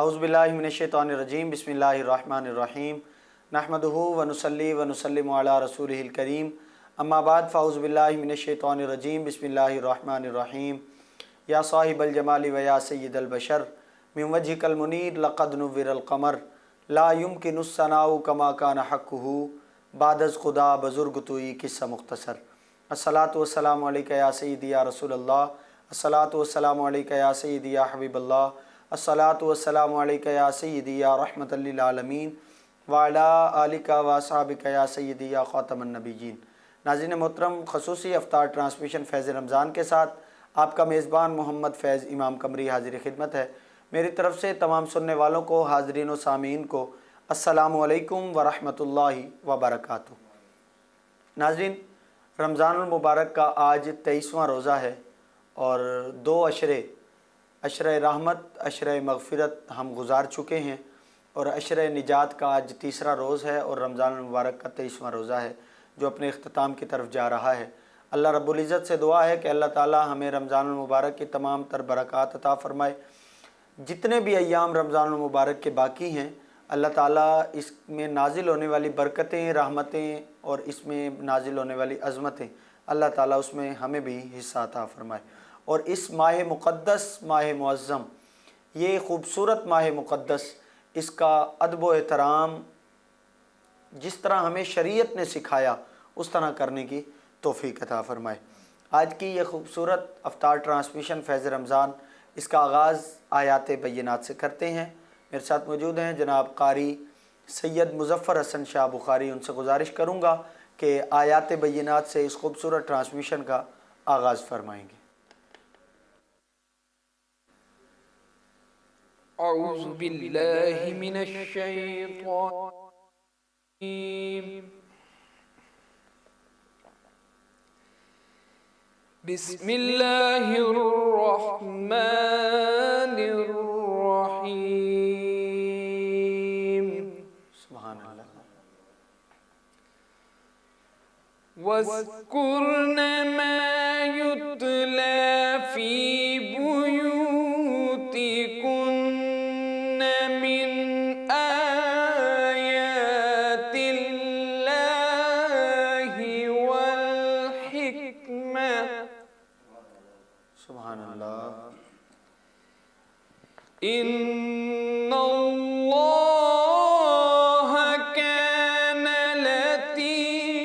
اعوذ باللہ من الشیطان الرجیم بسم اللہ الرحمن الرحیم نحمدہ ونصلی ونسلم علی رسولہ الکریم اما بعد فاعوذ باللہ من الشیطان الرجیم بسم اللہ الرحمن الرحیم یا صاحب الجمال و یا سید البشر من وجہک المنیر لقد نور القمر لا یمکن الثناء کما کان حقہ بعد از خدا بزرگ توئی قصہ مختصر الصلاۃ والسلام علیکہ یا سیدی یا رسول اللہ الصلاۃ والسلام علیکہ یا سیدی یا حبیب اللہ الصلاۃ والسلام علیکہ یا سیدی یا رحمۃ للعالمین وعلی آلکہ و اصحابکہ یا سیدی یا خاتم النبیین۔ ناظرین محترم، خصوصی افطار ٹرانسمیشن فیض رمضان کے ساتھ آپ کا میزبان محمد فیض امام قمری حاضر خدمت ہے۔ میری طرف سے تمام سننے والوں کو، حاضرین و سامعین کو السلام علیکم ورحمۃ اللہ وبرکاتہ۔ ناظرین، رمضان المبارک کا آج 23واں روزہ ہے اور 2 عشرہ رحمت، عشرہ مغفرت ہم گزار چکے ہیں اور عشرہ نجات کا آج تیسرا روز ہے اور رمضان المبارک کا 23واں روزہ ہے جو اپنے اختتام کی طرف جا رہا ہے۔ اللہ رب العزت سے دعا ہے کہ اللہ تعالی ہمیں رمضان المبارک کی تمام تر برکات عطا فرمائے۔ جتنے بھی ایام رمضان المبارک کے باقی ہیں، اللہ تعالیٰ اس میں نازل ہونے والی برکتیں، رحمتیں اور اس میں نازل ہونے والی عظمتیں، اللہ تعالیٰ اس میں ہمیں بھی حصہ عطا فرمائے۔ اور اس ماہ مقدس، ماہ معظم، یہ خوبصورت ماہ مقدس، اس کا ادب و احترام جس طرح ہمیں شریعت نے سکھایا اس طرح کرنے کی توفیق عطا فرمائے۔ آج کی یہ خوبصورت افطار ٹرانسمیشن فیض رمضان، اس کا آغاز آیات بینات سے کرتے ہیں۔ میرے ساتھ موجود ہیں جناب قاری سید مظفر حسن شاہ بخاری۔ ان سے گزارش کروں گا کہ آیات بینات سے اس خوبصورت ٹرانسمیشن کا آغاز فرمائیں گے۔ اعوذ باللہ من الشیطان الرجیم، بسم اللہ الرحمن الرحیم۔ سبحان اللہ۔ وَاذْكُرْنَ مَا يُتْلَى فِي بُيُوتِكُنَّ مِنْ آيَاتِ اللَّهِ وَالْحِكْمَةِ۔ سبحان اللہ۔ إِنَّ اللَّهَ كَانَ لَطِيفًا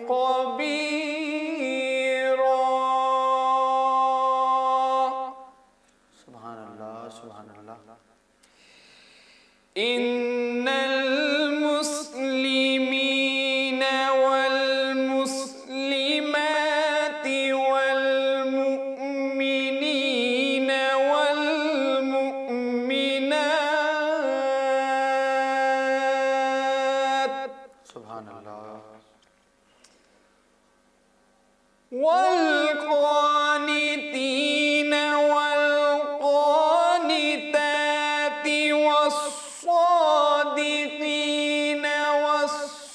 خَبِيرًا۔ سبحان اللہ، سبحان اللہ۔ إِنَّ الْمُسْلِمِينَ وَالْمُسْلِمَاتِ وَالْمُؤْمِنِينَ وَالْمُؤْمِنَاتِ سبحان اللہ۔ والقانتين والقانتات والصادقين والصادقات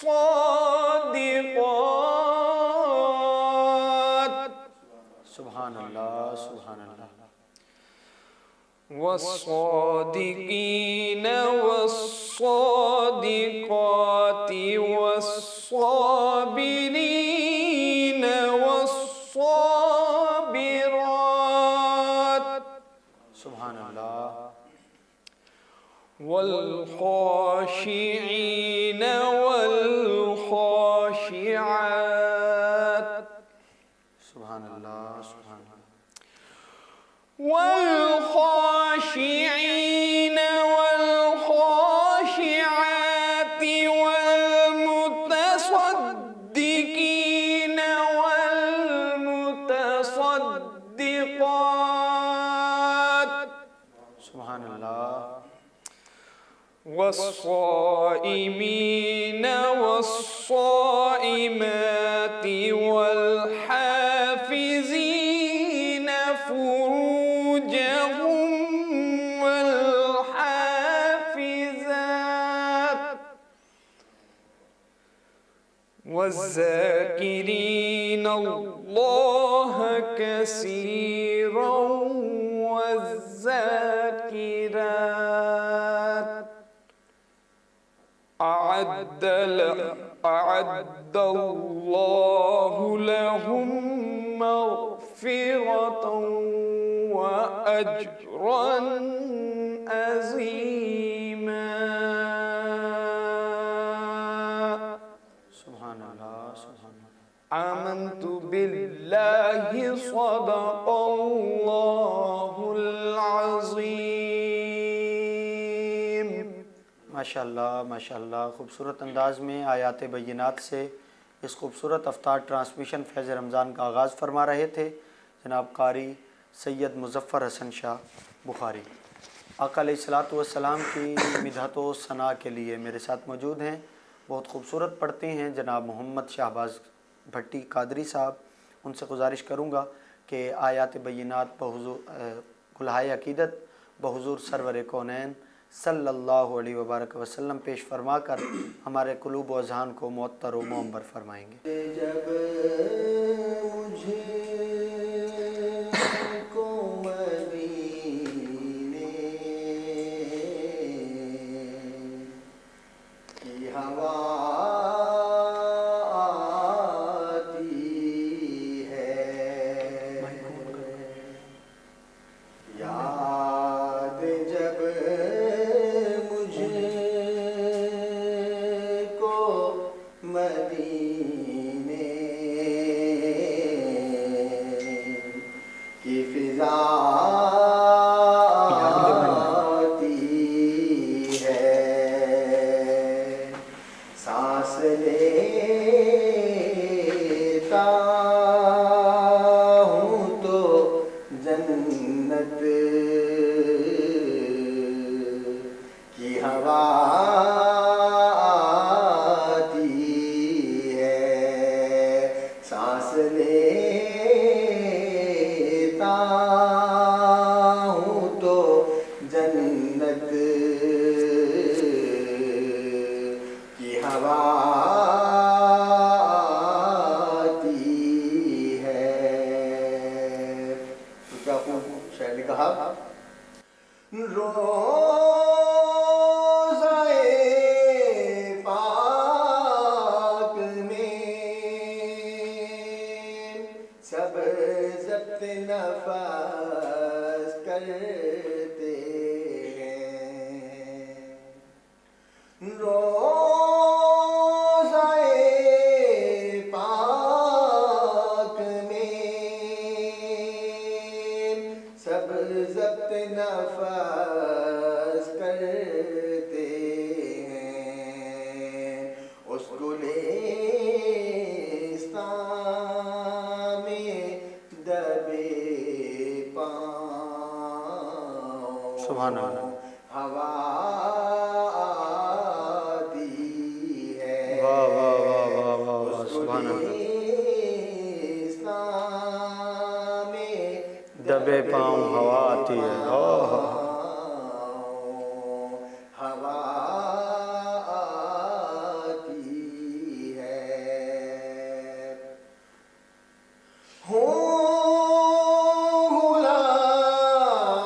سبحان اللہ، سبحان اللہ۔ والصادقين والصادقات والصابرين والصابرات سبحان اللہ۔ والخاشعين والخاشعات سبحان اللہ، سبحان اللہ۔ والخاشعين والخاشعات والمتصدقين والمتصدقات سبحان اللہ۔ والصائمين والصائمات والحافظين فروجهم والحافظات والذاكرين الله كثيرا والذاكرات أعد الله لهم مغفرة وأجرا عظيما. سبحان اللہ سبحان اللہ. آمنت باللہ صدق اللہ العظیم. ماشاءاللہ ماشاءاللہ. خوبصورت انداز میں آیات بینات سے اس خوبصورت افطار ٹرانسمیشن فیض رمضان کا آغاز فرما رہے تھے جناب قاری سید مظفر حسن شاہ بخاری. آقا علیہ الصلوۃ والسلام کی مدحت و ثناء کے لیے میرے ساتھ موجود ہیں. بہت خوبصورت پڑھتے ہیں جناب محمد شہباز بھٹی قادری صاحب. ان سے گزارش کروں گا کہ آیات بینات بحضور کلہائے عقیدت بحضور سرور کونین صلی اللہ علیہ وبارک وسلم پیش فرما کر ہمارے قلوب و اذہان کو معطر و معمر فرمائیں گے. جب مجھے کو مدینے کی ہوا آتی ہے، یاد جب مجھے کو مدینے کی فضا آتی ہے، سانس لیتا ہوں تو جنت کی ہوا آتی ہے، سانس لیتا ہوں تو جنت کی ہوا آتی ہے. تو کیا خوب شاعر نے کہا، روضۂ پاک میں سب ضبط نفس کرتے ہیں، روضۂ پاک میں سب ضبط نفس کرتے ہیں، اس گلستان میں دبے پاؤں سبحان اللہ. ہوا آتی ہے، واہ واہ واہ واہ واہ واہ. سبحان اللہ. گلستان میں دبے پاؤں ہوا آتی ہے. ہوا آتی ہے.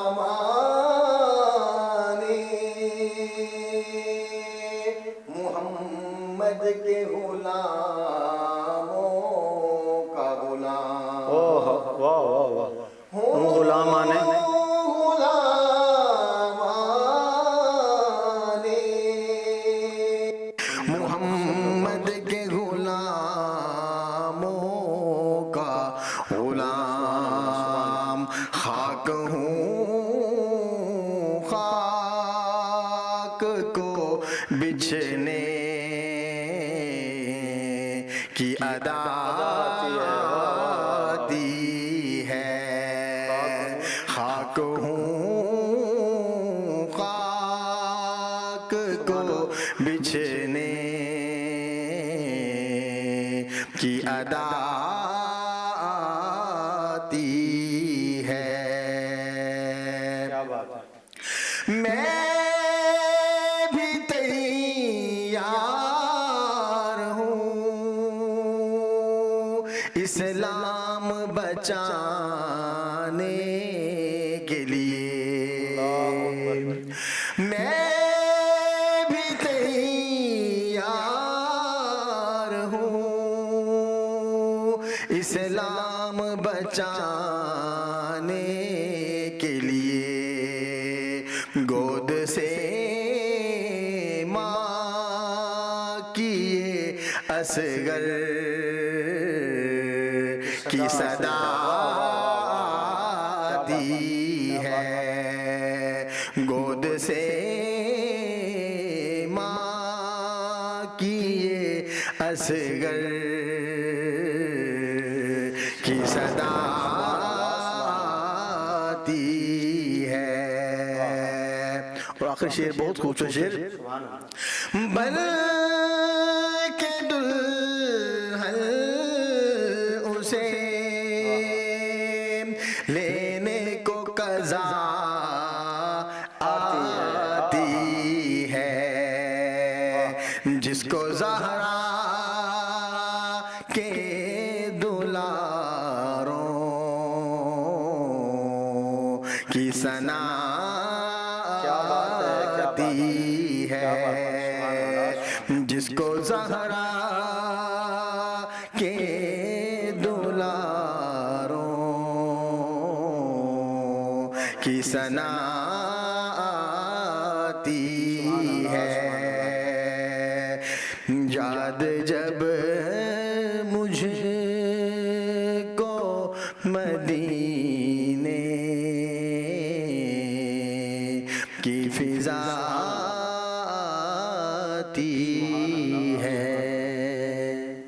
غلامان محمد کے غلاموں کا غلام، واہ واہ واہ واہ. ہم غلامان ہیں. محمد کے غلاموں کا غلام، خاک ہوں خاک کو بچھنے کی ادا آتی ہے، خاک ہوں خاک کو بچھنے کی ادا آتی ہے. کیا بات ہے. میں بھی تیار ہوں اسلام بچانے کے لیے، کے لیے گود سے ماں کی یہ اصغر کی صدا آتی ہے، گود سے ماں کی یہ اصغر کی صدا آتی ہے۔ اور آخری شعر بہت خوبصورت شعر، بل کے دلہن اسے لینے کو قضا آتی ہے، جس کو زہرا کے دلاروں کی ثنا آتی ہے، جس کو زہرا کے دلاروں کی ثنا آتی ہے۔ یاد جب مجھ کو مدینے کی فضا آتی ہے۔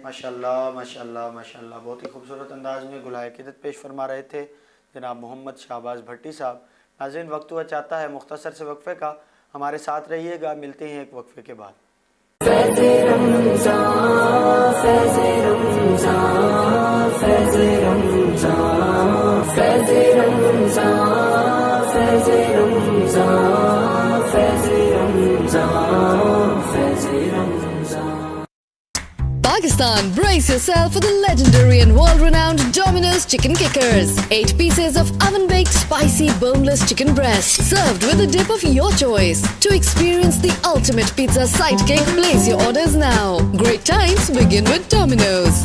ماشاءاللہ ماشاءاللہ ماشاءاللہ، بہت ہی خوبصورت انداز میں گلہائے عقیدت پیش فرما رہے تھے جناب محمد شہباز بھٹی صاحب۔ ناظرین، وقت ہوا چاہتا ہے مختصر سے وقفے کا، ہمارے ساتھ رہیے گا، ملتے ہیں ایک وقفے کے بعد۔ فیض رمضان، فیض رمضان، فیض رمضان، فیض رمضان، فیض رمضان، فیض رمضان، فیض رمضان۔ Pakistan, brace yourself for the legendary and world-renowned Domino's Chicken Kickers. 8 pieces of oven-baked, spicy, boneless chicken breast, served with a dip of your choice. To experience the ultimate pizza sidekick, place your orders now. Great times begin with Domino's.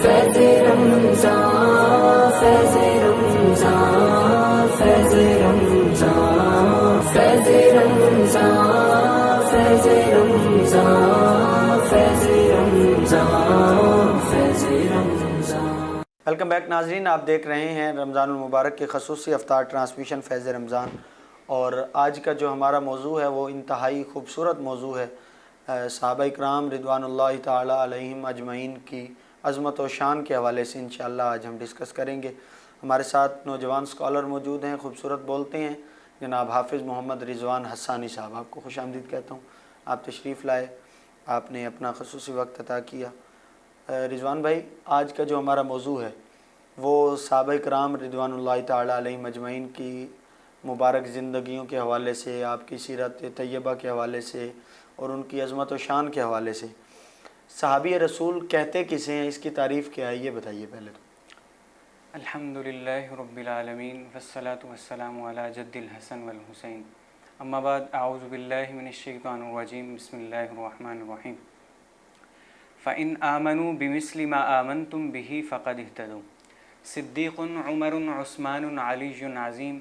Faiz Ramzan, Faiz Ramzan, Faiz Ramzan, Faiz Ramzan, Faiz Ramzan, Faiz Ramzan, Faiz Ramzan. Welcome back ناظرین، آپ دیکھ رہے ہیں رمضان المبارک کے خصوصی افطار transmission فیض رمضان، اور آج کا جو ہمارا موضوع ہے وہ انتہائی خوبصورت موضوع ہے، صحابہ اکرام رضوان اللہ تعالی علیہم اجمعین کی عظمت و شان کے حوالے سے انشاءاللہ آج ہم ڈسکس کریں گے۔ ہمارے ساتھ نوجوان اسکالر موجود ہیں، خوبصورت بولتے ہیں، جناب حافظ محمد رضوان حسانی صاحب، آپ کو خوش آمدید کہتا ہوں۔ آپ تشریف لائے، آپ نے اپنا خصوصی وقت عطا کیا۔ رضوان بھائی، آج کا جو ہمارا موضوع ہے وہ صحابہ کرام رضوان اللہ تعالی علیہم اجمعین کی مبارک زندگیوں کے حوالے سے، آپ کی سیرت طیبہ کے حوالے سے اور ان کی عظمت و شان کے حوالے سے۔ صحابی رسول کہتے کسے ہیں، اس کی تعریف کیا ہے، یہ بتائیے پہلے تو۔ الحمدللہ رب العالمین والصلاة والسلام علی جد الحسن والحسین، اما بعد، اعوذ باللہ من الشیطان الرجیم، بسم اللہ الرحمن الرحیم۔ فَإِنْ آمَنُوا بِمِثْلِ مَا آمَنْتُمْ بِهِ فَقَدْ اهْتَدَوْا صدیق عمر عثمان علی عظیم۔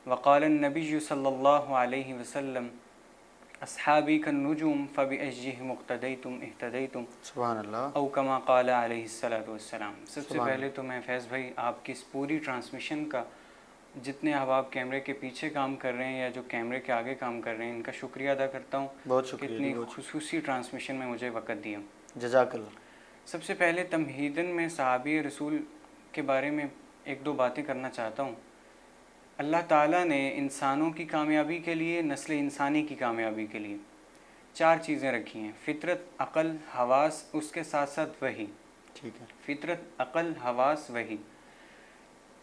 وقال النبی صلی اللہ علیہ وسلم اصحابی کالنجوم فبأیہم اقتدیتم اہتدیتم، سبحان اللہ، او کما قال علیہ السلام۔ سب سے پہلے تو میں فیض بھائی آپ کی اس پوری ٹرانسمیشن کا، جتنے آپ کیمرے کے پیچھے کام کر رہے ہیں یا جو کیمرے کے آگے کام کر رہے ہیں، ان کا شکریہ ادا کرتا ہوں، بہت شکریہ، اتنی خصوصی ٹرانسمیشن میں مجھے وقت دیا۔ جزاک اللہ۔ سب سے پہلے تمہیداً میں صحابی رسول کے بارے میں ایک دو باتیں کرنا چاہتا ہوں۔ اللہ تعالیٰ نے انسانوں کی کامیابی کے لیے، نسل انسانی کی کامیابی کے لیے 4 چیزیں رکھی ہیں: فطرت، عقل، حواس، اس کے ساتھ ساتھ وحی۔ ٹھیک ہے، فطرت، عقل، حواس، وحی،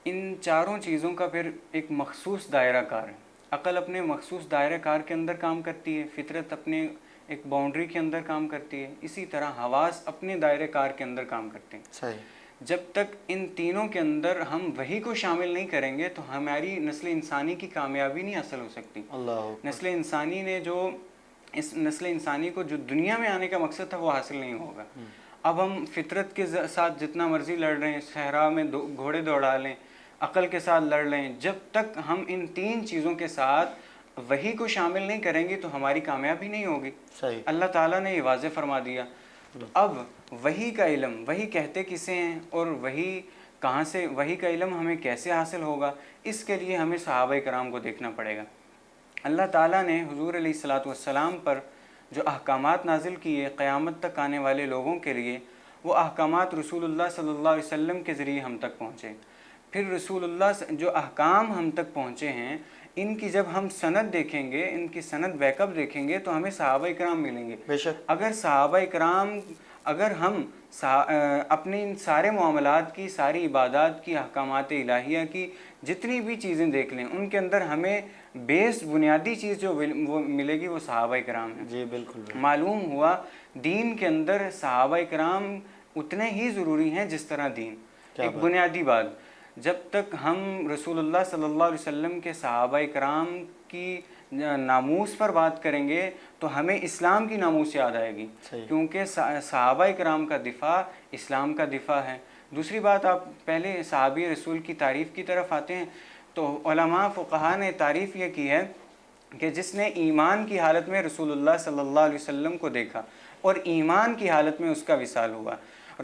ان چاروں چیزوں کا پھر ایک مخصوص دائرہ کار ہے۔ عقل اپنے مخصوص دائرہ کار کے اندر کام کرتی ہے، فطرت اپنے ایک باؤنڈری کے اندر کام کرتی ہے، اسی طرح حواس اپنے دائرہ کار کے اندر کام کرتے ہیں۔ صحیح۔ جب تک ان تینوں کے اندر ہم وحی کو شامل نہیں کریں گے تو ہماری نسل انسانی کی کامیابی نہیں حاصل ہو سکتی۔ اللہ نسل انسانی نے جو اس نسل انسانی کو جو دنیا میں آنے کا مقصد تھا وہ حاصل نہیں ہوگا۔ اب ہم فطرت کے ساتھ جتنا مرضی لڑ رہے ہیں، صحرا میں گھوڑے دوڑا لیں، عقل کے ساتھ لڑ لیں، جب تک ہم ان 3 چیزوں کے ساتھ وحی کو شامل نہیں کریں گے تو ہماری کامیابی نہیں ہوگی۔ صحیح۔ اللہ تعالیٰ نے یہ واضح فرما دیا۔ تو اب وحی کا علم، وحی کہتے کسے ہیں اور وحی کہاں سے، وحی کا علم ہمیں کیسے حاصل ہوگا، اس کے لیے ہمیں صحابہ کرام کو دیکھنا پڑے گا۔ اللہ تعالیٰ نے حضور علیہ الصلاۃ والسلام پر جو احکامات نازل کیے قیامت تک آنے والے لوگوں کے لیے، وہ احکامات رسول اللہ صلی اللہ علیہ وسلم کے ذریعے ہم تک پہنچے۔ پھر رسول اللہ جو احکام ہم تک پہنچے ہیں، ان کی جب ہم سند دیکھیں گے، ان کی سند بیک اپ دیکھیں گے تو ہمیں صحابہ کرام ملیں گے۔ بے شک۔ اگر صحابہ کرام، اگر ہم اپنے ان سارے معاملات کی، ساری عبادات کی، احکامات الہیہ کی جتنی بھی چیزیں دیکھ لیں، ان کے اندر ہمیں بیس بنیادی چیز جو وہ ملے گی وہ صحابہ کرام ہیں۔ جی بالکل۔ معلوم ہوا دین کے اندر صحابہ کرام اتنے ہی ضروری ہیں جس طرح دین۔ ایک بنیادی بات، جب تک ہم رسول اللہ صلی اللہ علیہ وسلم کے صحابہ کرام کی ناموس پر بات کریں گے تو ہمیں اسلام کی ناموس یاد آئے گی، کیونکہ صحابہ کرام کا دفاع اسلام کا دفاع ہے۔ دوسری بات، آپ پہلے صحابی رسول کی تعریف کی طرف آتے ہیں تو علماء فقہا نے تعریف یہ کی ہے کہ جس نے ایمان کی حالت میں رسول اللہ صلی اللہ علیہ وسلم کو دیکھا اور ایمان کی حالت میں اس کا وصال ہوا۔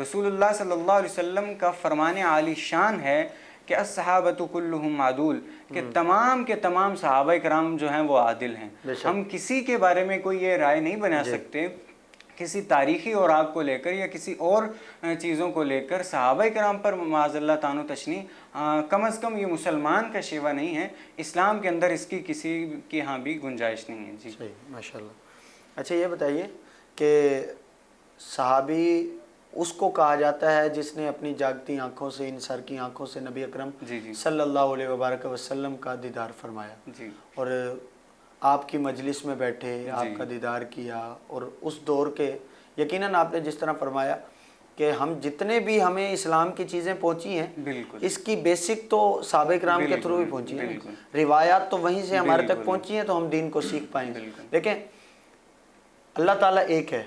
رسول اللہ صلی اللہ علیہ وسلم کا فرمان عالی شان ہے کہ الصحابۃ کلہم عدول، کہ تمام کے تمام صحابہ کرام جو ہیں وہ عادل ہیں۔ ہم کسی کے بارے میں کوئی یہ رائے نہیں بنا سکتے کسی تاریخی اوراق کو لے کر یا کسی اور چیزوں کو لے کر صحابہ کرام پر معاذ اللہ تعین و تشنیع، کم از کم یہ مسلمان کا شیوہ نہیں ہے، اسلام کے اندر اس کی کسی کی ہاں بھی گنجائش نہیں ہے۔ جی صحیح، ماشاء اللہ۔ اچھا یہ بتائیے کہ صحابی اس کو کہا جاتا ہے جس نے اپنی جاگتی آنکھوں سے، ان سر کی آنکھوں سے نبی اکرم صلی اللہ علیہ وبارک وسلم کا دیدار فرمایا، اور آپ کی مجلس میں بیٹھے، آپ کا دیدار کیا، اور اس دور کے یقیناً آپ نے جس طرح فرمایا کہ ہم جتنے بھی ہمیں اسلام کی چیزیں پہنچی ہیں اس کی بیسک تو صحابہ کرام کے تھرو ہی پہنچی ہیں، روایات تو وہیں سے ہمارے تک پہنچی ہیں تو ہم دین کو سیکھ پائیں گے۔ دیکھیں اللہ تعالیٰ ایک ہے،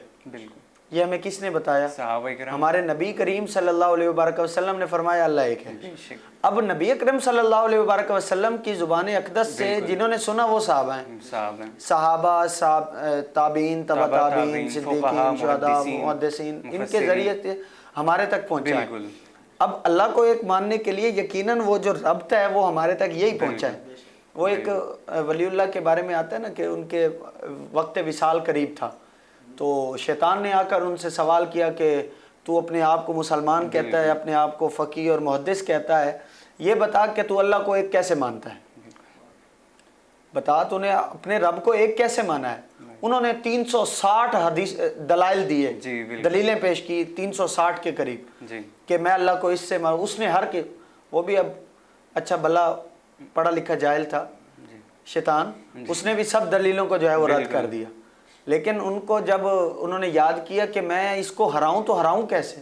یہ ہمیں کس نے بتایا؟ صحابہ کرام۔ ہمارے نبی کریم صلی اللہ علیہ وبارک وسلم نے فرمایا اللہ ایک ہے۔ اب نبی اکرم صلی اللہ علیہ وبارک وسلم کی زبان اقدس سے جنہوں نے سنا وہ صحابہ ہیں، صحابہ، تابعین، تبع تابعین، صدیقین، شہداء، محدثین، ان کے ذریعے ہمارے تک پہنچا ہے۔ اب اللہ کو ایک ماننے کے لیے یقیناً وہ جو ربط ہے وہ ہمارے تک یہی پہنچا ہے۔ وہ ایک ولی اللہ کے بارے میں آتا ہے نا کہ ان کے وقت وصال قریب تھا، تو شیطان نے آ کر ان سے سوال کیا کہ تو اپنے آپ کو مسلمان کہتا ہے، اپنے آپ کو فقیہ اور محدث کہتا ہے، یہ بتا کہ تو اللہ کو ایک کیسے مانتا ہے؟ بتا تو نے اپنے رب کو ایک کیسے مانا ہے؟ انہوں نے 360 حدیث دلائل دیے، دلیلیں پیش کی 360 کے قریب کہ میں اللہ کو اس سے مانوں۔ اس نے ہر کے، وہ بھی اب اچھا بھلا پڑھا لکھا جاہل تھا شیطان، اس نے بھی سب دلیلوں کو جو ہے وہ رد کر دیا، لیکن ان کو جب انہوں نے یاد کیا کہ میں اس کو ہراؤں تو ہراؤں کیسے،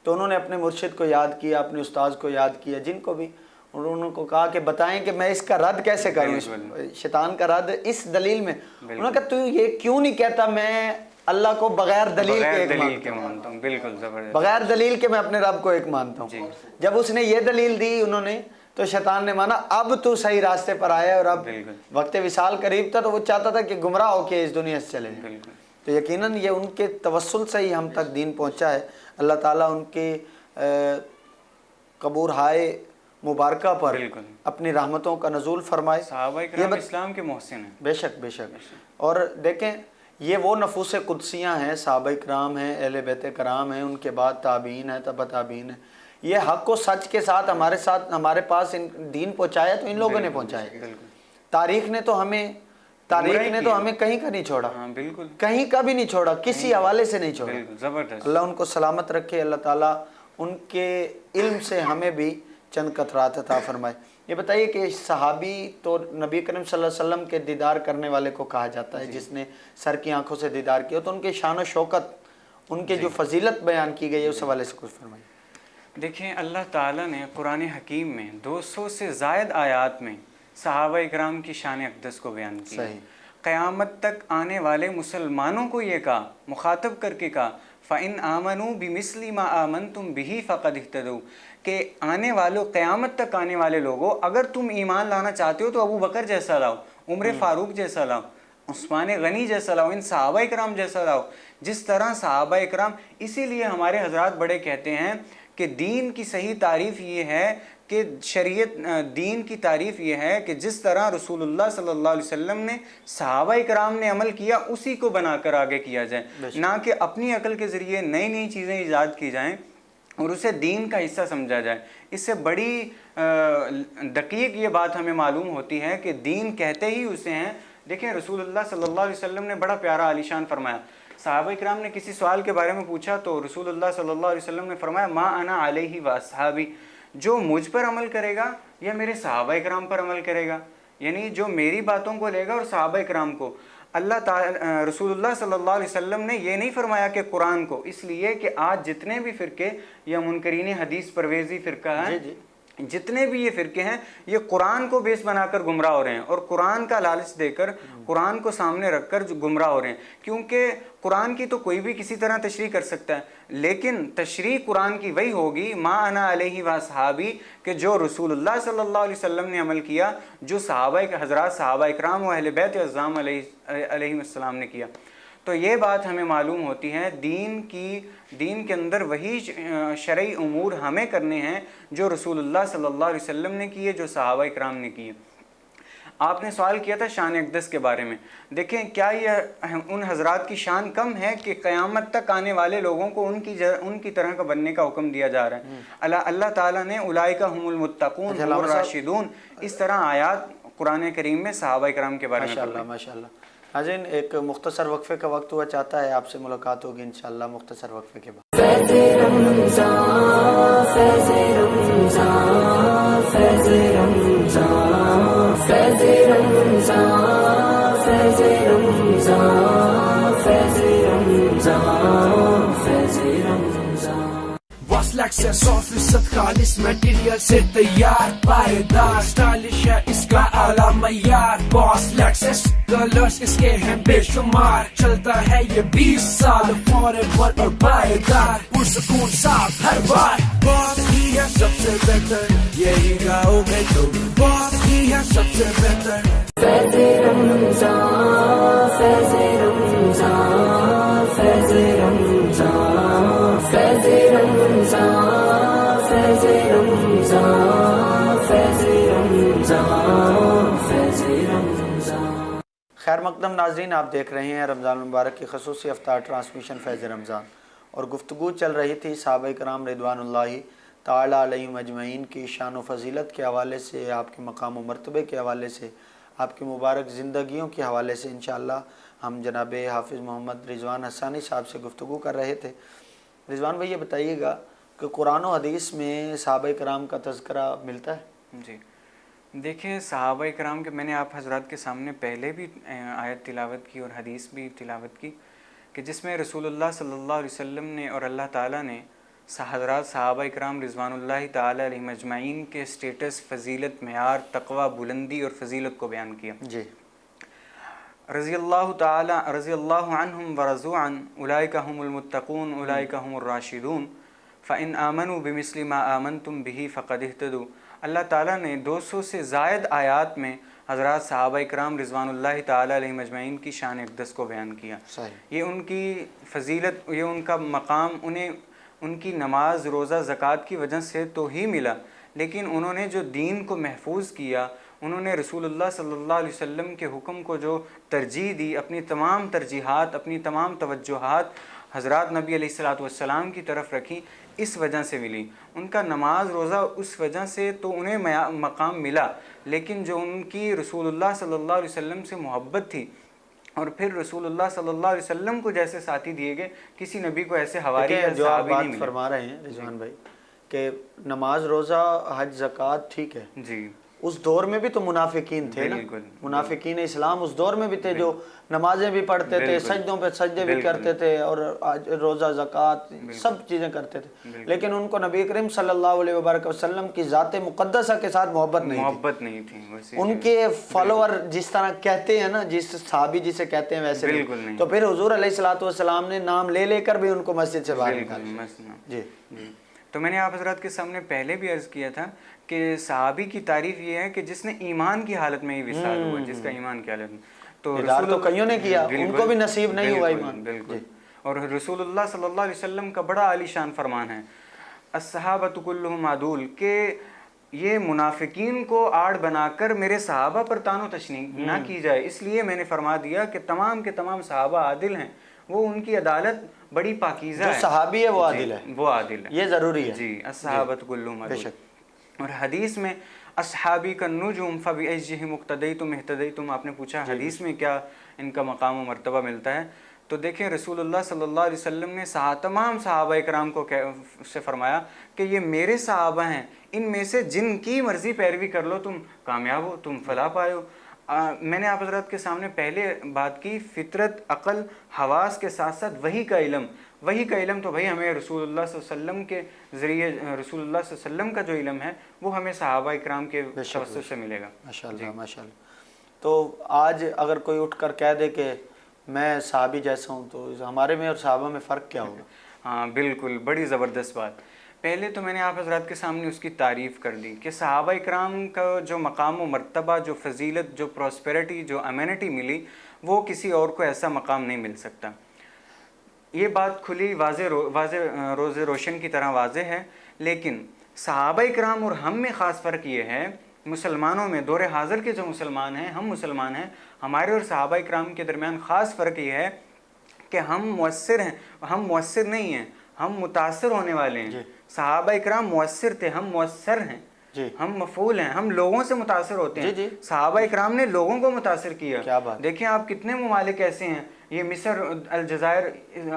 تو انہوں نے اپنے مرشد کو یاد کیا، اپنے استاذ کو یاد کیا، جن کو بھی انہوں کو کہا کہ بتائیں کہ میں اس کا رد کیسے کروں، شیطان کا رد اس دلیل میں۔ انہوں نے کہا تو یہ کیوں نہیں کہتا میں اللہ کو بغیر دلیل کے مانتا ہوں، بالکل زبردست، بغیر دلیل کے میں اپنے رب کو ایک مانتا ہوں۔ جب اس نے یہ دلیل دی انہوں نے تو شیطان نے مانا اب تو صحیح راستے پر آیا، اور اب وقت وصال قریب تھا تو وہ چاہتا تھا کہ گمراہ ہو کے اس دنیا سے چلے جائیں۔ تو یقیناً یہ ان کے توسل سے ہی ہم تک دین پہنچا ہے۔ اللہ تعالیٰ ان کے قبور ہائے مبارکہ پر اپنی رحمتوں کا نزول فرمائے۔ صحابہ کرام اسلام کے محسن ہیں، بے شک بے شک۔ اور دیکھیں یہ وہ نفوس قدسیاں ہیں، صحابہ کرام ہیں، اہل بیت کرام ہیں، ان کے بعد تابعین ہیں، تبع تابعین ہیں۔ یہ حق و سچ کے ساتھ ہمارے پاس دین پہنچایا تو ان لوگوں نے پہنچایا۔ تاریخ نے تو ہمیں کہیں کا نہیں چھوڑا، کہیں کا بھی نہیں چھوڑا، کسی حوالے سے نہیں چھوڑا۔ اللہ ان کو سلامت رکھے، اللہ تعالیٰ ان کے علم سے ہمیں بھی چند قطرات عطا فرمائے۔ یہ بتائیے کہ صحابی تو نبی کریم صلی اللہ علیہ وسلم کے دیدار کرنے والے کو کہا جاتا ہے، جس نے سر کی آنکھوں سے دیدار کیا، تو ان کے شان و شوکت، ان کے جو فضیلت بیان کی گئی ہے اس حوالے سے کچھ فرمائیے۔ دیکھیں اللہ تعالیٰ نے قرآن حکیم میں 200 سے زائد آیات میں صحابہ اکرام کی شان اقدس کو بیان کیا۔ قیامت تک آنے والے مسلمانوں کو یہ کہا، مخاطب کر کے کہا، فَإِنْ آمَنُوا بِمِثْلِ مَا آمَنْتُمْ بِهِ فَقَدْ اهْتَدَوْا، کہ آنے والوں قیامت تک آنے والے لوگوں اگر تم ایمان لانا چاہتے ہو تو ابو بکر جیسا لاؤ، عمر فاروق جیسا لاؤ، عثمان غنی جیسا لاؤ، ان صحابہ اکرام جیسا لاؤ جس طرح صحابہ اکرام. اسی لیے ہمارے حضرات بڑے کہتے ہیں کہ دین کی صحیح تعریف یہ ہے کہ شریعت دین کی تعریف یہ ہے کہ جس طرح رسول اللہ صلی اللہ علیہ وسلم نے صحابہ اکرام نے عمل کیا اسی کو بنا کر آگے کیا جائے، نہ کہ اپنی عقل کے ذریعے نئی نئی چیزیں ایجاد کی جائیں اور اسے دین کا حصہ سمجھا جائے. اس سے بڑی دقیق یہ بات ہمیں معلوم ہوتی ہے کہ دین کہتے ہی اسے ہیں. دیکھیں رسول اللہ صلی اللہ علیہ وسلم نے بڑا پیارا عالیشان فرمایا. صحابہ اکرام نے کسی سوال کے بارے میں پوچھا تو رسول اللہ صلی اللہ علیہ وسلم نے فرمایا ما انا علیہ و اصحابی، جو مجھ پر عمل کرے گا یا میرے صحابہ اکرام پر عمل کرے گا، یعنی جو میری باتوں کو لے گا اور صحابہ اکرام کو. اللہ تعالی رسول اللہ صلی اللہ علیہ وسلم نے یہ نہیں فرمایا کہ قرآن کو، اس لیے کہ آج جتنے بھی فرقے یا منکرین حدیث پرویزی فرقہ ہیں، جتنے بھی یہ فرقے ہیں یہ قرآن کو بیس بنا کر گمراہ ہو رہے ہیں اور قرآن کا لالچ دے کر قرآن کو سامنے رکھ کر گمراہ ہو رہے ہیں. کیونکہ قرآن کی تو کوئی بھی کسی طرح تشریح کر سکتا ہے، لیکن تشریح قرآن کی وہی ہوگی ما انا علیہ و اصحابی، کہ جو رسول اللہ صلی اللہ علیہ وسلم نے عمل کیا، جو صحابہ حضرات صحابہ اکرام و اہل بیت اعظام علیہ السلام نے کیا. تو یہ بات ہمیں معلوم ہوتی ہے دین کے اندر وہی شرعی امور ہمیں کرنے ہیں جو رسول اللہ صلی اللہ علیہ وسلم نے کیے، جو صحابہ اکرام نے کیے. آپ نے سوال کیا تھا شان اقدس کے بارے میں. دیکھیں کیا یہ ان حضرات کی شان کم ہے کہ قیامت تک آنے والے لوگوں کو ان کی طرح کا بننے کا حکم دیا جا رہا ہے. اللہ تعالیٰ نے اولئک هم المتقون هم الراشدون اس طرح آیات قرآن کریم میں صحابہ اکرام کے بارے میں. ماشاءاللہ. ناظرین ایک مختصر وقفے کا وقت ہوا چاہتا ہے، آپ سے ملاقات ہوگی انشاءاللہ مختصر وقفے کے بعد. فیض رمضان فیض رمضان فیض رمضان فیض رمضان فیض رمضان فیض رمضان فیض رمضان. لیکسس 100% خالص مٹیریل سے تیار، پائیدار اسٹائلش ہے اس کا اعلیٰ معیار. باس لیکسس کلرز اس کے ہیں بے شمار، چلتا ہے یہ 20 سال فوریور اور پائیدار، پرسکون صاف ہر بار. باس ہی ہے سب سے بہتر، یہی گاؤں میں تو باس ہی ہے سب سے بہتر. فیض رمضان فیض رمضان فیض رمضان فیض رمضان فیض رمضان فیض رمضان فیض رمضان. خیر مقدم ناظرین، آپ دیکھ رہے ہیں رمضان المبارک کی خصوصی افطار ٹرانسمیشن فیض رمضان، اور گفتگو چل رہی تھی صحابہ کرام رضوان اللہ تعالیٰ علیہم اجمعین کی شان و فضیلت کے حوالے سے، آپ کے مقام و مرتبے کے حوالے سے، آپ کی مبارک زندگیوں کے حوالے سے. انشاءاللہ ہم جناب حافظ محمد رضوان حسانی صاحب سے گفتگو کر رہے تھے. رضوان بھائی یہ بتائیے گا کہ قرآن و حدیث میں صحابہ کرام کا تذکرہ ملتا ہے؟ جی دیکھیں صحابہ کرام کے میں نے آپ حضرات کے سامنے پہلے بھی آیت تلاوت کی اور حدیث بھی تلاوت کی کہ جس میں رسول اللہ صلی اللہ علیہ وسلم نے اور اللہ تعالیٰ نے حضرات صحابہ اکرام رضوان اللہ تعالیٰ علیہ مجمعین کے سٹیٹس، فضیلت، معیار، تقوی، بلندی اور فضیلت کو بیان کیا. جی رضی اللہ عنہم ورضوا عن اولئک هم المتقون اولئک هم الراشدون فإن آمنوا بمثل ما آمنتم به فقد اهتدوا. اللہ تعالیٰ نے 200 سے زائد آیات میں حضرات صحابہ اکرام رضوان اللہ تعالیٰ علیہ مجمعین کی شان اقدس کو بیان کیا. یہ ان کی فضیلت، یہ ان کا مقام انہیں ان کی نماز، روزہ، زکوٰۃ کی وجہ سے تو ہی ملا، لیکن انہوں نے جو دین کو محفوظ کیا، انہوں نے رسول اللہ صلی اللہ علیہ وسلم کے حکم کو جو ترجیح دی، اپنی تمام ترجیحات، اپنی تمام توجہات حضرات نبی علیہ الصلوۃ والسلام کی طرف رکھی، اس وجہ سے ملی. ان کا نماز، روزہ اس وجہ سے تو انہیں مقام ملا، لیکن جو ان کی رسول اللہ صلی اللہ علیہ وسلم سے محبت تھی، اور پھر رسول اللہ صلی اللہ علیہ وسلم کو جیسے ساتھی دیے گئے، کسی نبی کو ایسے حواری یا جو آپ صحابی نہیں بات ملے. فرما رہے ہیں رضوان بھائی کہ نماز، روزہ، حج، زکوٰۃ ٹھیک ہے، جی اس دور میں بھی تو منافقین تھے نا، منافقین اسلام اس دور میں بھی تھے جو نمازیں بھی پڑھتے تھے، سجدوں پہ سجدے بھی کرتے تھے، اور روزہ، زکوٰۃ سب چیزیں کرتے تھے، لیکن ان کو نبی کریم صلی اللہ علیہ وبرکہ وسلم کی ذات مقدسہ کے ساتھ محبت نہیں تھی. ان کے فالوور جس طرح کہتے ہیں نا، جس صحابی جسے کہتے ہیں ویسے نہیں. تو پھر حضور علیہ الصلوۃ والسلام نے نام لے لے کر بھی ان کو مسجد سے باہر نکالا. جی تو میں نے آپ حضرات کے سامنے پہلے بھی عرض کیا تھا کہ صحابی کی تعریف یہ ہے کہ جس نے ایمان کی حالت میں ہی وصال ہوا، جس کا ایمان کی حالت میں، تو دیدار تو کئیوں نے کیا، ان کو بھی نصیب نہیں ہوا ایمان. بالکل. اور رسول اللہ صلی اللہ علیہ وسلم کا بڑا عالی شان فرمان ہے الصحابۃ کلہم عدول، کہ یہ منافقین کو آڑ بنا کر میرے صحابہ پر تان و تشنیع نہ کی جائے، اس لیے میں نے فرما دیا کہ تمام کے تمام صحابہ عادل ہیں، وہ ان کی عدالت بڑی پاکیزہ ہے. جو صحابی ہے وہ عادل ہے، وہ عادل ہے، یہ ضروری ہے. جی الصحابۃ کلہم عدول. اور حدیث میں اصحابی کالنجوم فبأیہم اقتدیتم اہتدیتم، آپ نے پوچھا حدیث میں کیا ان کا مقام و مرتبہ ملتا ہے، تو دیکھیں رسول اللہ صلی اللہ علیہ وسلم نے تمام صحابہ اکرام کو سے فرمایا کہ یہ میرے صحابہ ہیں، ان میں سے جن کی مرضی پیروی کر لو تم کامیاب ہو، تم فلاح پائے ہو. میں نے آپ حضرات کے سامنے پہلے بات کی، فطرت، عقل، حواس کے ساتھ ساتھ وحی کا علم تو بھائی ہمیں رسول اللہ صلی اللہ علیہ وسلم کے ذریعے، رسول اللہ صلی اللہ علیہ وسلم کا جو علم ہے وہ ہمیں صحابہ اکرام کے توسط سے ملے گا. ماشاءاللہ ماشاءاللہ. تو آج اگر کوئی اٹھ کر کہہ دے کہ میں صحابی جیسا ہوں تو ہمارے میں اور صحابہ میں فرق کیا ہوگا؟ ہاں بالکل، بڑی زبردست بات. پہلے تو میں نے آپ حضرات کے سامنے اس کی تعریف کر دی کہ صحابہ اکرام کا جو مقام و مرتبہ، جو فضیلت، جو پراسپیرٹی، جو امینٹی ملی، وہ کسی اور کو ایسا مقام نہیں مل سکتا. یہ بات کھلی واضح روز روشن کی طرح واضح ہے. لیکن صحابہ اکرام اور ہم میں خاص فرق یہ ہے، مسلمانوں میں دور حاضر کے جو مسلمان ہیں، ہم مسلمان ہیں، ہمارے اور صحابہ اکرام کے درمیان خاص فرق یہ ہے کہ ہم مؤثر ہیں، ہم مؤثر نہیں ہیں، ہم متاثر ہونے والے ہیں. صحابہ اکرام مؤثر تھے، ہم مؤثر ہیں، ہم مفعول ہیں، ہم لوگوں سے متاثر ہوتے ہیں. صحابہ اکرام نے لوگوں کو متاثر کیا. دیکھیں آپ کتنے ممالک ایسے ہیں، یہ مصر، الجزائر،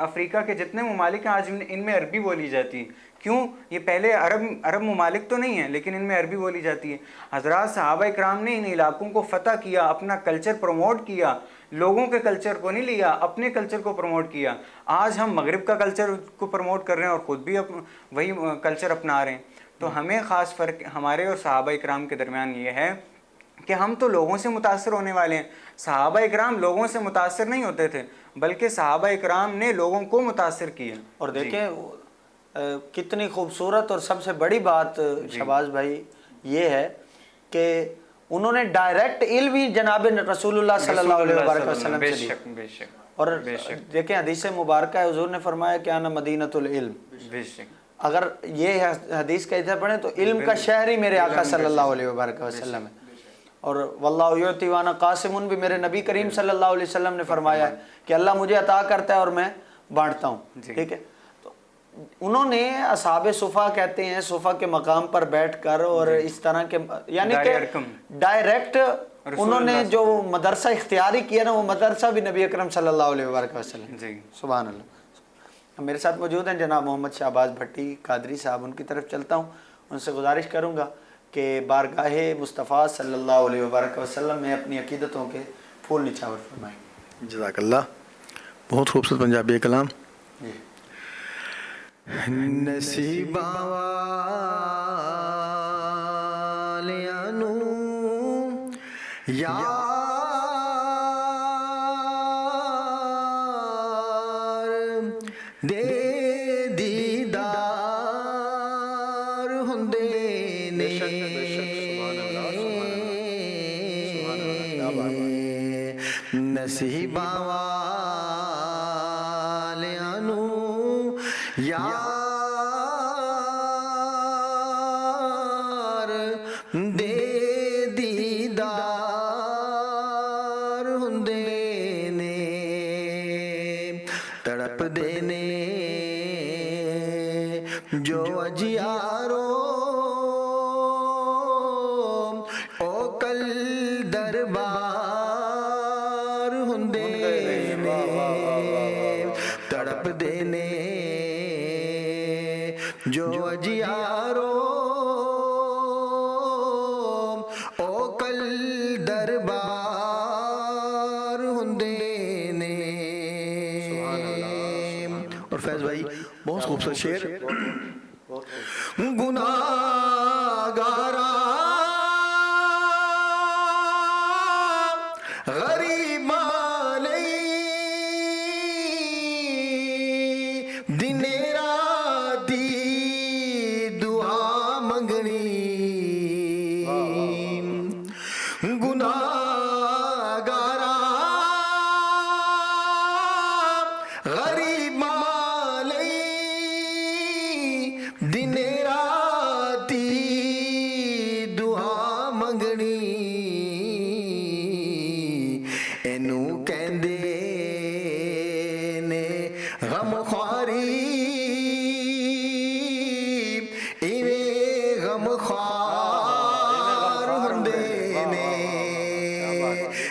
افریقہ کے جتنے ممالک ہیں آج ان میں عربی بولی جاتی ہے. کیوں؟ یہ پہلے عرب ممالک تو نہیں ہیں لیکن ان میں عربی بولی جاتی ہے. حضرات صحابہ اکرام نے ان علاقوں کو فتح کیا، اپنا کلچر پروموٹ کیا، لوگوں کے کلچر کو نہیں لیا، اپنے کلچر کو پروموٹ کیا. آج ہم مغرب کا کلچر کو پروموٹ کر رہے ہیں اور خود بھی وہی کلچر اپنا رہے ہیں. تو ہمیں خاص فرق ہمارے اور صحابہ اکرام کے درمیان یہ ہے کہ ہم تو لوگوں سے متاثر ہونے والے ہیں. صحابہ اکرام لوگوں سے متاثر نہیں ہوتے تھے بلکہ صحابہ اکرام نے لوگوں کو متاثر کیا. اور دیکھیں کتنی خوبصورت اور سب سے بڑی بات شہباز بھائی یہ ہے کہ انہوں نے ڈائریکٹ علم ہی جناب رسول اللہ صلی اللہ علیہ وسلم سے لیا. اور دیکھیں حدیث مبارکہ ہے، حضور نے فرمایا کہ انا مدینۃ العلم. اگر یہ حدیث کا ادھر پڑھیں تو علم کا شہر ہی میرے آقا صلی اللہ علیہ وسلم ہے. اور واللہ یعطی وانا قاسم بھی میرے نبی کریم صلی اللہ علیہ وسلم نے فرمایا ہے کہ اللہ مجھے عطا کرتا ہے اور میں بانٹتا ہوں. ٹھیک ہے، تو انہوں نے اصحاب صفا کہتے ہیں، صفا کے مقام پر بیٹھ کر اور اس طرح کے یعنی کہ ڈائریکٹ انہوں نے جو مدرسہ اختیاری کیا نا، وہ مدرسہ بھی نبی اکرم صلی اللہ علیہ وسلم. سبحان اللہ. میرے ساتھ موجود ہیں جناب محمد شہباز بھٹی قادری صاحب، ان کی طرف چلتا ہوں. ان سے گزارش کروں گا کہ بارگاہ مصطفیٰ صلی اللہ علیہ وسلم میں اپنی عقیدتوں کے پھول نچھاور فرمائیں. جزاک اللہ. بہت خوبصورت پنجابی کلام. نصیبہ والیاں نو یار دے دیدار ہوندے نے، نصیبہ والیاں نو یار دے دیدار ہوندے نے، تڑپ دے نے جو اجیارو او کل دربار ہوندے نے، تڑپ دے نے جو اجیارو او کل دربار ہوندے نے. اور فیض بھائی بہت خوبصورت شعر. گناہگارا غریباں لئی دن راتی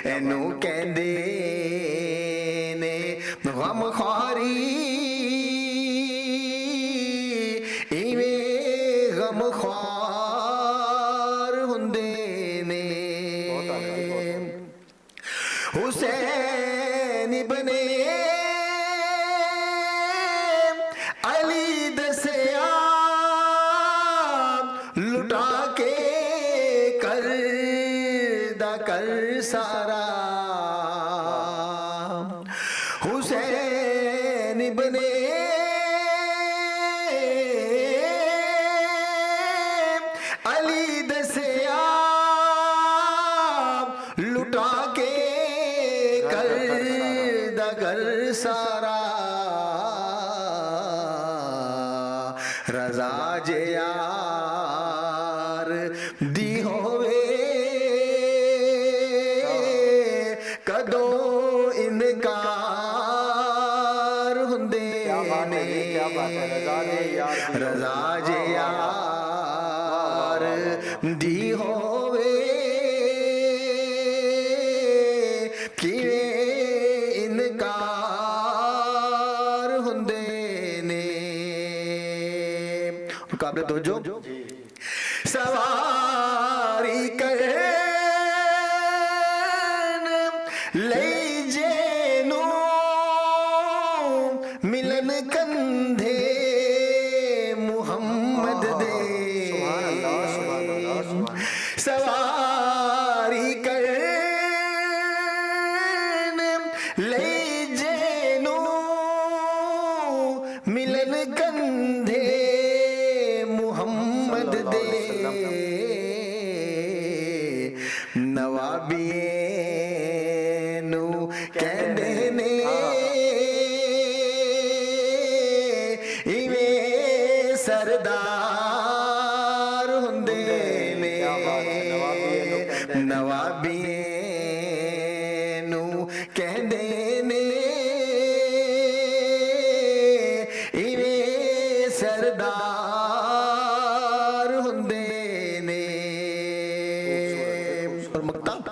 ਇਹਨੂੰ ਕਹਿੰਦੇ ਨੇ ਗਮਖਾਰੀ ਇਵੇਂ ਗਮਖਾਰ ਹੁੰਦੇ ਨੇ ਹੁਸੈਨ ਇਬਨੇ ਅਲੀ ਦਸਿਆ ਲੁਟਾ ਕੇ ਕਰਦਾ ਕਰ ਸਾਰਾ ਹੁਸੈਨ ਇਬਨੇ ਅਲੀ ਦਸਿਆ ਲੁਟਾ ਕੇ ਕਰਦਾ ਕਰ ਸਾਰਾ ਰਜ਼ਾ ਜੇ ਯਾਰ ਦੀ ਹੋਵੇ ਕਦੋਂ ਇਨਕਾਰ ਹੁੰਦੇ ਨੇ ਰਜ਼ਾ ਜੇ ਯਾਰ ਦੀ ਹੋਵੇ ਕਿਵੇਂ ਇਨਕਾਰ ਹੁੰਦੇ ਨੇ ਕਾਬਲੇ ਤੋਜੋ ਸਵਾਰੀ ਕਰਨ ਲਈ ਜੇ ਨੂੰ ਮਿਲਨ ਕੰਧੇ ਮੁਹੰਮਦ ਦੇ ਸਵਾਰੀ ਕਰਨ ਲਈ ਜੇ ਨੂੰ ਮਿਲਨ ਕੰਧੇ ਮੁਹੰਮਦ ਦੇ ਨਵਾਬੀਏ ਨੂੰ ਕਹਿੰਦੇ ਨੇ ਇਵੇਂ ਸਰਦਾਰ ਹੁੰਦੇ ਨੇ ਨਵਾਬੀਏ ਨੂੰ ਕਹਿੰਦੇ ਨੇ ਇਵੇਂ ਸਰਦਾਰ ਹੁੰਦੇ ਨੇ ਔਰ ਮਕਤਾ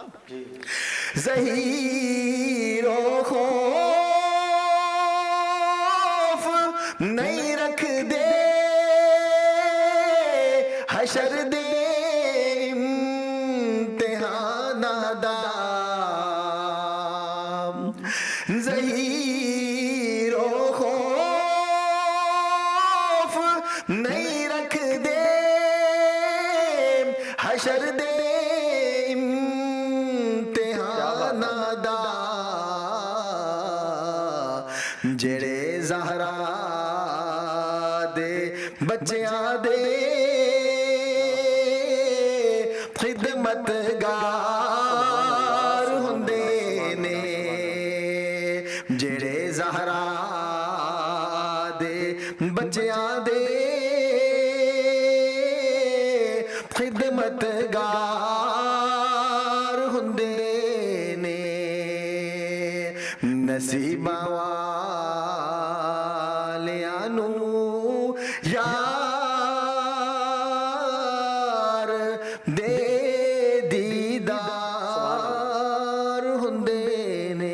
ਜ਼ਹੀਰੋ ਖੌਫ ਨਹੀਂ ਰੱਖਦੇ ਹਸ਼ਰ ਦੇ ਇਮਤਿਹਾਨਾਂ ਦਾ ਜ਼ਹੀਰੋ ਖੌਫ ਨਹੀਂ ਰੱਖਦੇ ਹਸ਼ਰ ਦੇ ਇਮਤਿਹਾਨਾਂ ਦਾ ਜਿਹੜੇ ਜ਼ਹਰਾ ਦੇ ਬੱਚਿਆਂ ਦੇ ਖਿਦਮਤਗਾਰ ਹੁੰਦੇ ਨੇ ਜਿਹੜੇ ਜ਼ਹਰਾ ਦੇ ਬੱਚਿਆਂ ਦੇ ਖਿਦਮਤਗਾਰ ਹੁੰਦੇ ਨੇ ਨਸੀਬਾਂ ਵਾਲਿਆਂ ਨੂੰ ਯਾਰ ਦੇ ਦੀਦਾਰ ਹੁੰਦੇ ਨੇ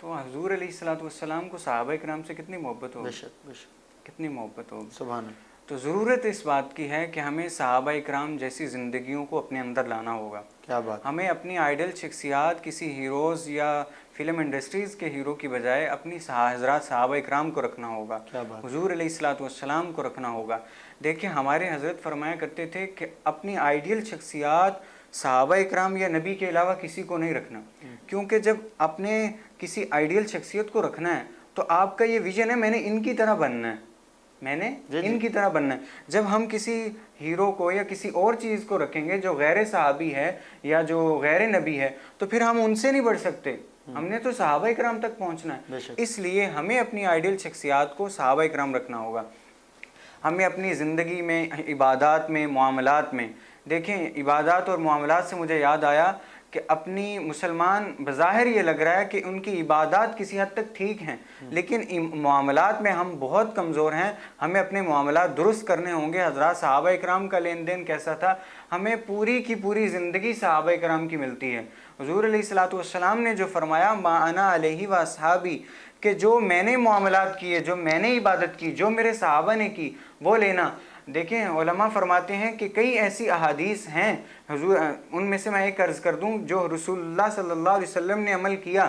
تو حضور علیہ الصلوۃ والسلام کو صحابہ کرام سے کتنی محبت ہوگی، بے شک بے شک، کتنی محبت ہوگی. سبحان اللہ. تو ضرورت اس بات کی ہے کہ ہمیں صحابہ اکرام جیسی زندگیوں کو اپنے اندر لانا ہوگا. کیا بات. ہمیں اپنی آئیڈل شخصیات کسی ہیروز یا فلم انڈسٹریز کے ہیرو کی بجائے اپنی حضرات صحابہ اکرام کو رکھنا ہوگا، حضور علیہ الصلوۃ والسلام کو رکھنا ہوگا. دیکھیں ہمارے حضرت فرمایا کرتے تھے کہ اپنی آئیڈیل شخصیات صحابہ اکرام یا نبی کے علاوہ کسی کو نہیں رکھنا، کیونکہ جب اپنے کسی آئیڈیل شخصیت کو رکھنا ہے تو آپ کا یہ ویژن ہے میں نے ان کی طرح بننا ہے، میں نے ان کی طرح بننا ہے. جب ہم کسی ہیرو کو یا کسی اور چیز کو رکھیں گے جو غیر صحابی ہے یا جو غیر نبی ہے تو پھر ہم ان سے نہیں بڑھ سکتے، ہم نے تو صحابہ اکرام تک پہنچنا ہے. اس لیے ہمیں اپنی آئیڈیل شخصیات کو صحابہ اکرام رکھنا ہوگا. ہمیں اپنی زندگی میں، عبادات میں، معاملات میں، دیکھیں عبادات اور معاملات سے مجھے یاد آیا کہ اپنی مسلمان بظاہر یہ لگ رہا ہے کہ ان کی عبادات کسی حد تک ٹھیک ہیں، لیکن معاملات میں ہم بہت کمزور ہیں. ہمیں اپنے معاملات درست کرنے ہوں گے. حضرات صحابہ اکرام کا لین دین کیسا تھا؟ ہمیں پوری کی پوری زندگی صحابہ اکرام کی ملتی ہے. حضور علیہ الصلوۃ والسلام نے جو فرمایا ما انا علیہ و اصحابی، کہ جو میں نے معاملات کیے، جو میں نے عبادت کی، جو میرے صحابہ نے کی وہ لینا. دیکھیں علماء فرماتے ہیں کہ کئی ایسی احادیث ہیں حضور، ان میں سے میں ایک عرض کر دوں، جو رسول اللہ صلی اللہ علیہ وسلم نے عمل کیا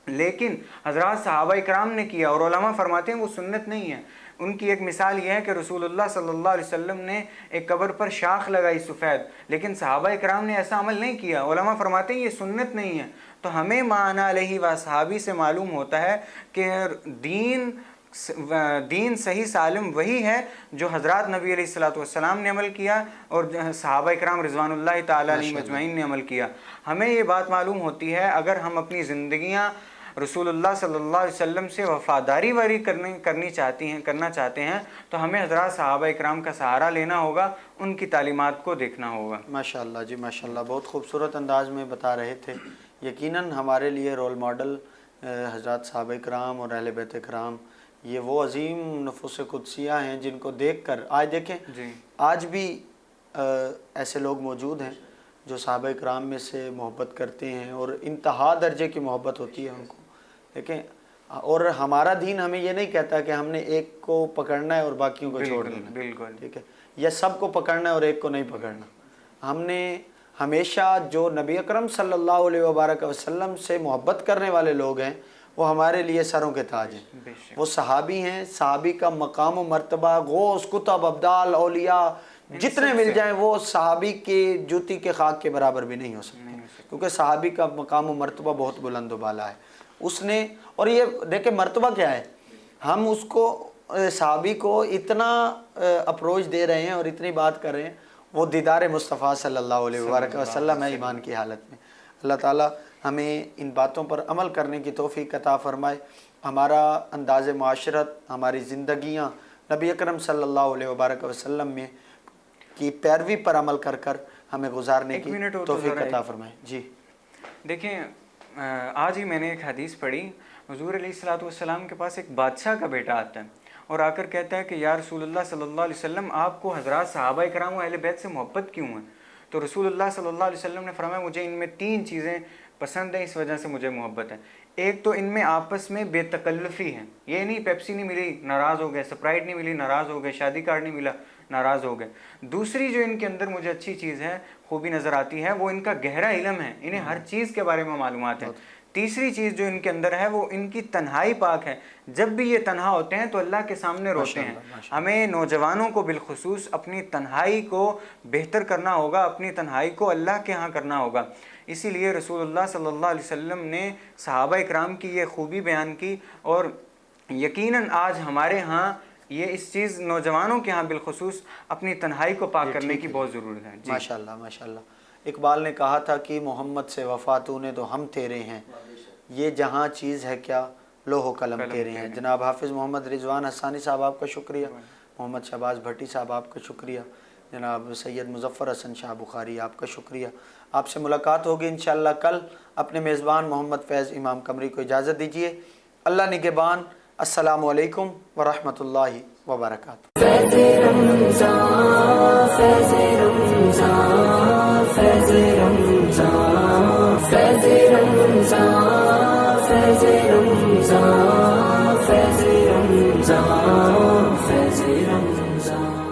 لیکن حضرات صحابہ اکرام نے کیا، اور علماء فرماتے ہیں وہ سنت نہیں ہے. ان کی ایک مثال یہ ہے کہ رسول اللہ صلی اللہ علیہ وسلم نے ایک قبر پر شاخ لگائی سفید، لیکن صحابہ اکرام نے ایسا عمل نہیں کیا. علماء فرماتے ہیں یہ سنت نہیں ہے. تو ہمیں ما انا علیہ و اصحابی سے معلوم ہوتا ہے کہ دین صحیح سالم وہی ہے جو حضرات نبی علیہ الصلوۃ والسلام نے عمل کیا اور صحابہ اکرام رضوان اللہ تعالیٰ علیہ مجمعین نے عمل کیا. ہمیں یہ بات معلوم ہوتی ہے اگر ہم اپنی زندگیاں رسول اللہ صلی اللہ علیہ وسلم سے وفاداری واری کرنا چاہتے ہیں تو ہمیں حضرات صحابہ اکرام کا سہارا لینا ہوگا، ان کی تعلیمات کو دیکھنا ہوگا. ماشاءاللہ جی ماشاءاللہ، بہت خوبصورت انداز میں بتا رہے تھے. یقیناً ہمارے لیے رول ماڈل حضرات صحابہ اکرام اور اہل بیت اکرام یہ وہ عظیم نفوس قدسیہ ہیں جن کو دیکھ کر آج دیکھیں آج بھی ایسے لوگ موجود ہیں جو صحابہ اکرام میں سے محبت کرتے ہیں اور انتہا درجے کی محبت ہوتی ہے ان کو. دیکھیں اور ہمارا دین ہمیں یہ نہیں کہتا کہ ہم نے ایک کو پکڑنا ہے اور باقیوں کو چھوڑ دینا، بالکل ٹھیک ہے، یا سب کو پکڑنا ہے اور ایک کو نہیں پکڑنا. ہم نے ہمیشہ جو نبی اکرم صلی اللہ علیہ وبارک وسلم سے محبت کرنے والے لوگ ہیں وہ ہمارے لیے سروں کے تاج ہیں. وہ صحابی ہیں. صحابی کا مقام و مرتبہ غوث کتب ابدال اولیاء جتنے مل جائیں وہ صحابی کے جوتی کے خاک کے برابر بھی نہیں ہو سکتے، کیونکہ صحابی کا مقام و مرتبہ بہت بلند و بالا ہے. اس نے اور یہ دیکھیں مرتبہ کیا ہے، ہم اس کو صحابی کو اتنا اپروچ دے رہے ہیں اور اتنی بات کر رہے ہیں، وہ دیدار مصطفیٰ صلی اللہ علیہ وآلہ وسلم ہے ایمان کی حالت میں. اللہ تعالیٰ ہمیں ان باتوں پر عمل کرنے کی توفیق عطا فرمائے. ہمارا انداز معاشرت، ہماری زندگیاں نبی اکرم صلی اللہ علیہ وبارک وسلم میں کی پیروی پر عمل کر کر ہمیں گزارنے کی توفیق عطا فرمائے. جی دیکھیں آج ہی میں نے ایک حدیث پڑھی، حضور علیہ الصلوۃ والسلام کے پاس ایک بادشاہ کا بیٹا آتا ہے اور آ کر کہتا ہے کہ یا رسول اللہ صلی اللہ علیہ وسلم آپ کو حضرات صحابہ کرام و اہل بیت سے محبت کیوں ہے؟ تو رسول اللہ صلی اللہ علیہ وسلم نے فرمایا مجھے ان میں 3 چیزیں پسند ہیں، اس وجہ سے مجھے محبت ہے. ایک تو ان میں آپس میں بے تکلفی ہے، یہ نہیں پیپسی نہیں ملی ناراض ہو گئے، سپرائٹ نہیں ملی ناراض ہو گئے، شادی کارڈ نہیں ملا ناراض ہو گئے. دوسری جو ان کے اندر مجھے اچھی چیز ہے، خوبی نظر آتی ہے، وہ ان کا گہرا علم ہے، انہیں ہر چیز کے بارے میں معلومات ہے. تیسری چیز جو ان کے اندر ہے وہ ان کی تنہائی پاک ہے، جب بھی یہ تنہا ہوتے ہیں تو اللہ کے سامنے روتے ہیں. ہمیں نوجوانوں کو بالخصوص اپنی تنہائی کو بہتر کرنا ہوگا، اپنی تنہائی کو اللہ کے ہاں کرنا ہوگا. اسی لیے رسول اللہ صلی اللہ علیہ وسلم نے صحابہ اکرام کی یہ خوبی بیان کی اور یقیناً آج ہمارے ہاں یہ اس چیز نوجوانوں کے ہاں بالخصوص اپنی تنہائی کو پاک کرنے کی بہت ضرورت ہے. ماشاءاللہ ماشاءاللہ. اقبال نے کہا تھا کہ محمد سے وفا تو نے تو ہم تیرے ہیں، یہ جہاں چیز ہے کیا لوح و قلم تیرے ہیں. جناب حافظ محمد رضوان حسانی صاحب آپ کا شکریہ، محمد شہباز بھٹی صاحب آپ کا شکریہ، جناب سید مظفر حسن شاہ بخاری آپ کا شکریہ. آپ سے ملاقات ہوگی انشاءاللہ کل. اپنے میزبان محمد فیض امام قمری کو اجازت دیجیے. اللہ نگہبان. السلام علیکم ورحمۃ اللہ وبرکاتہ. فیض رمضان فیض رمضان فیض رمضان فیض رمضان فیض رمضان فیض رمضان فیض رمضان